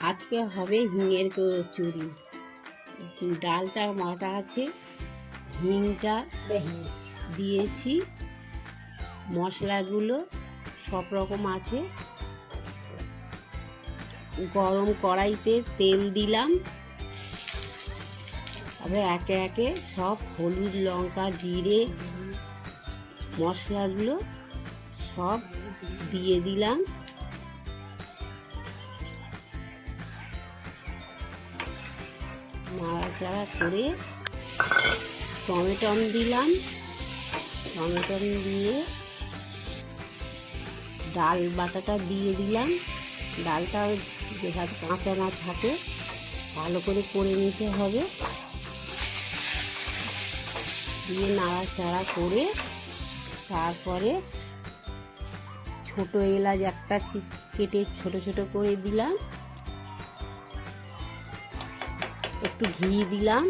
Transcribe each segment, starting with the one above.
আজকে হবে হিঙের কচুরি। ডালটা মাটা আছে, হিংটা দিয়েছি, মশলাগুলো সব রকম আছে। গরম কড়াইতে তেল দিলাম, তারপরে একে একে সব হলুদ, লঙ্কা, জিরে মশলাগুলো সব দিয়ে দিলাম। নাড়াচাড়া করে টমেটো দিলাম, টমেটো দিয়ে ডাল বাটাটা দিয়ে দিলাম। ডালটা যেভাবে কাঁচা না থাকে ভালো করে নিতে হবে। দিয়ে নাড়াচাড়া করে তারপরে ছোট এলাচ একটা কেটে ছোট ছোট করে দিলাম, একটু ঘি দিলাম,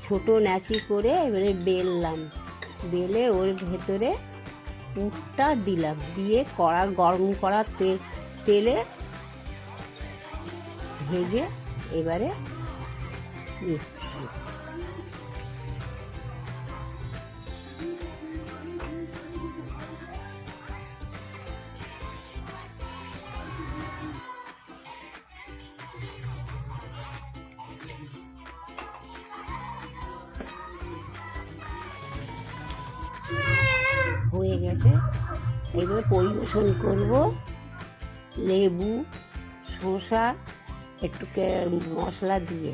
ছোট ন্যাচি করে এবারে বেললাম, বেলে ওর ভেতরে পুরটা দিলাম, দিয়ে গরম করা তেলে ভেজে এবারে দিচ্ছি। হয়ে গেছে, এবার পরিবেশন করব। লেবু, শসা, একটু মশলা দিয়ে।